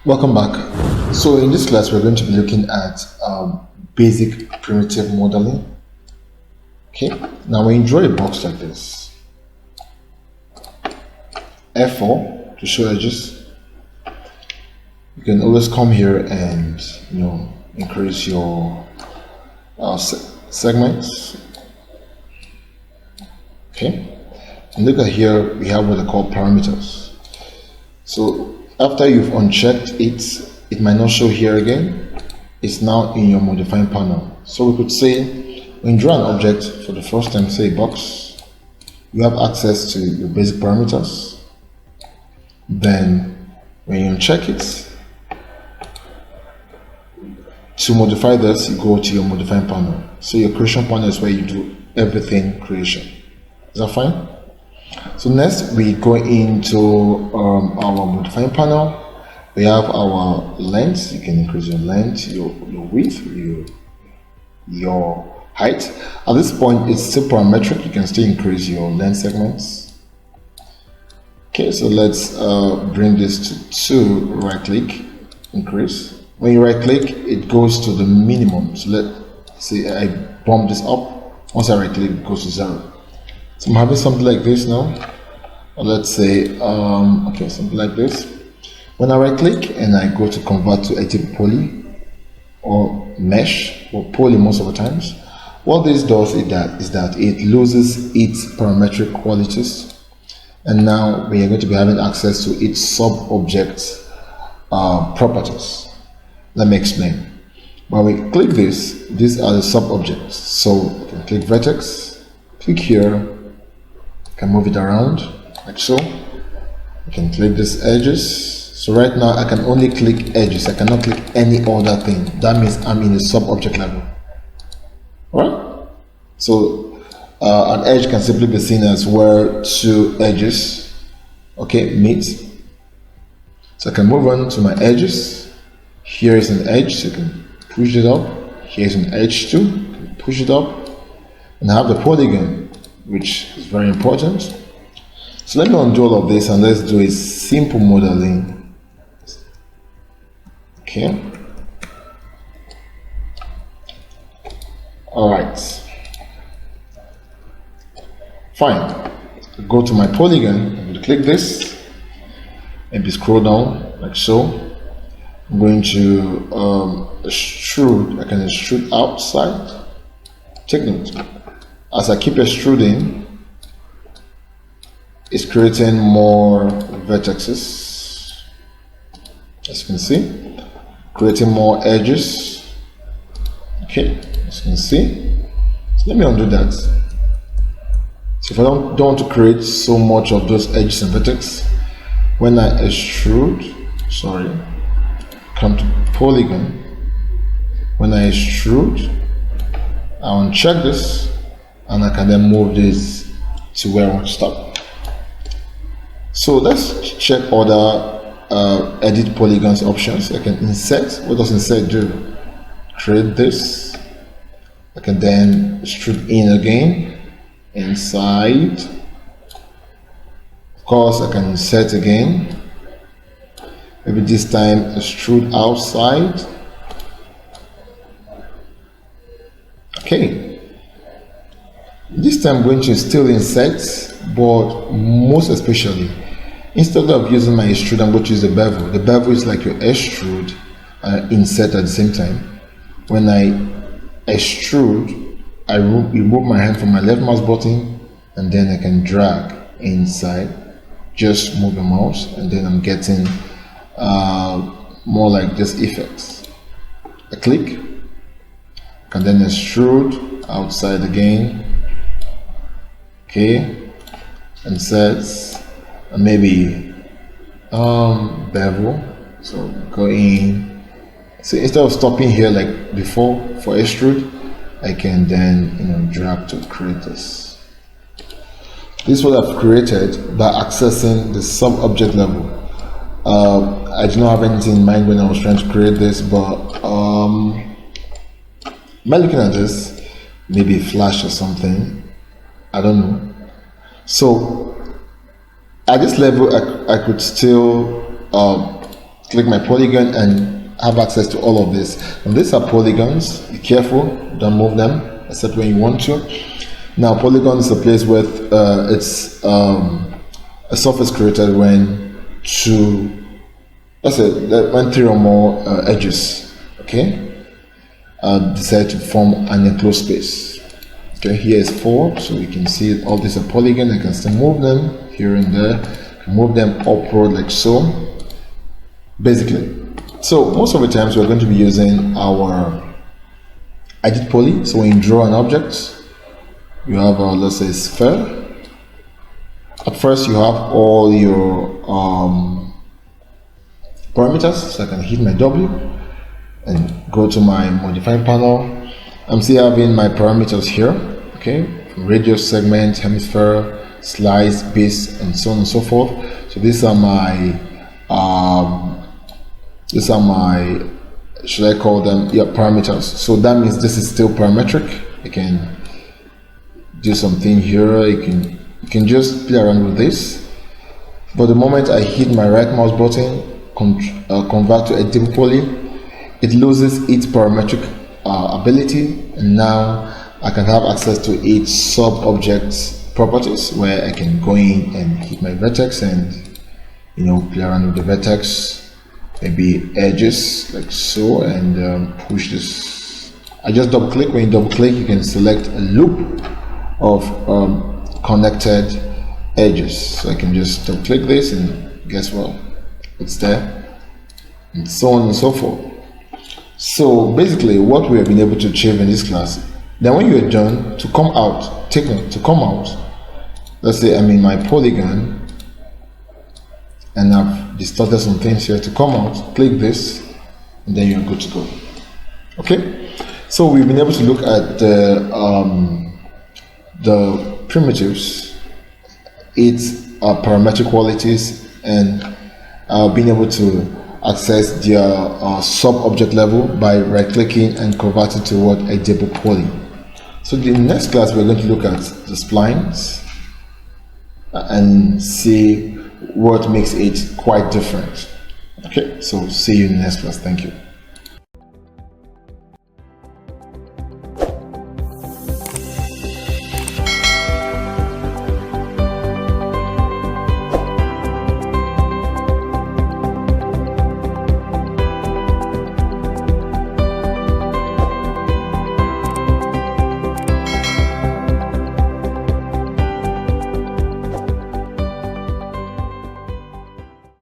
Welcome back. So in this class we're going to be looking at basic primitive modeling. Okay, now when you draw a box like this, F4 to show edges, you can always come here and increase your segments. Okay, and look at here, we have what they call parameters. So after you've unchecked it, it might not show here again. It's now in your modifying panel. So we could say, when you draw an object for the first time, say a box, you have access to your basic parameters. Then when you uncheck it, to modify this, you go to your modifying panel. So your creation panel is where you do everything creation. Is that fine? So next we go into our modifying panel. We have our length. You can increase your length, your width, your height. At this point it's still parametric. You can still increase your length segments. Okay, so let's bring this to right click, increase. When you right click, it goes to the minimum. So let's say I bump this up. Once I right click, it goes to 0. So I'm having something like this now. Or let's say, okay, something like this. When I right click and I go to convert to edit poly or mesh or poly most of the times, what this does is that it loses its parametric qualities. And now we are going to be having access to its sub-object properties. Let me explain. When we click this, these are the sub-objects. So you can click vertex, click here, can move it around like so. I can click these edges. So right now I can only click edges. I cannot click any other thing. That means I'm in the sub-object level. Alright? So an edge can simply be seen as where two edges, okay, meet. So I can move on to my edges. Here is an edge, so you can push it up. Here's an edge too. You can push it up. And I have the polygon, which is very important. So let me undo all of this and let's do a simple modeling. Okay. Alright. Fine. Go to my polygon. I'm going to click this. Maybe scroll down like so. I'm going to extrude. I can extrude outside. Take note. As I keep extruding, it's creating more vertices, as you can see, creating more edges. Okay, as you can see. So let me undo that. So if I don't want to create so much of those edges and vertex, when I extrude, come to polygon, when I extrude, I uncheck this, and I can then move this to where I want to stop. So let's check other edit polygons options. I can insert. What does insert do? Create this. I can then extrude in again, inside. Of course, I can insert again. Maybe this time extrude outside. Okay. This time I'm going to still insert, but most especially, instead of using my extrude, I'm going to use the bevel. The bevel is like your extrude and insert at the same time. When I extrude, I remove my hand from my left mouse button, and then I can drag inside. Just move the mouse, and then I'm getting more like this effects. I click, and then extrude outside again. Okay, and sets, and maybe bevel. So go in. So instead of stopping here like before for extrude, I can then drag to create this. This is what I've created by accessing the sub-object level. I did not have anything in mind when I was trying to create this, but by looking at this, maybe a flash or something, I don't know. So at this level, I could still click my polygon and have access to all of this. And these are polygons. Be careful, don't move them except when you want to. Now, polygon is a place where it's a surface created when when 3 or more edges, okay, decide to form an enclosed space. Okay, here is 4, so you can see all these are polygon. I can still move them here and there, move them upward like so, basically. So most of the times we're going to be using our edit poly. So when you draw an object, you have let's say sphere. At first you have all your parameters, so I can hit my W and go to my modify panel. I'm still having my parameters here, okay, radius, segment, hemisphere, slice, base, and so on and so forth. So these are my should I call them, yeah, parameters. So that means this is still parametric. I can do something here. You can just play around with this. But the moment I hit my right mouse button, convert to editable poly, it loses its parametric ability, and now I can have access to each sub-object properties, where I can go in and hit my vertex and, you know, play around with the vertex, maybe edges like so, and push this. I just double click. When you double click, you can select a loop of connected edges. So I can just double click this, and guess what, it's there, and so on and so forth. So basically what we have been able to achieve in this class, then when you're done, to come out, take note, to come out, let's say I'm in my polygon and I've distorted some things here. To come out, click this, and then you're good to go. Okay, so we've been able to look at the primitives, its parametric qualities, and being able to access their sub-object level by right-clicking and converting to what editable poly. So the next class we're going to look at the splines and see what makes it quite different. Okay, so see you in the next class. Thank you.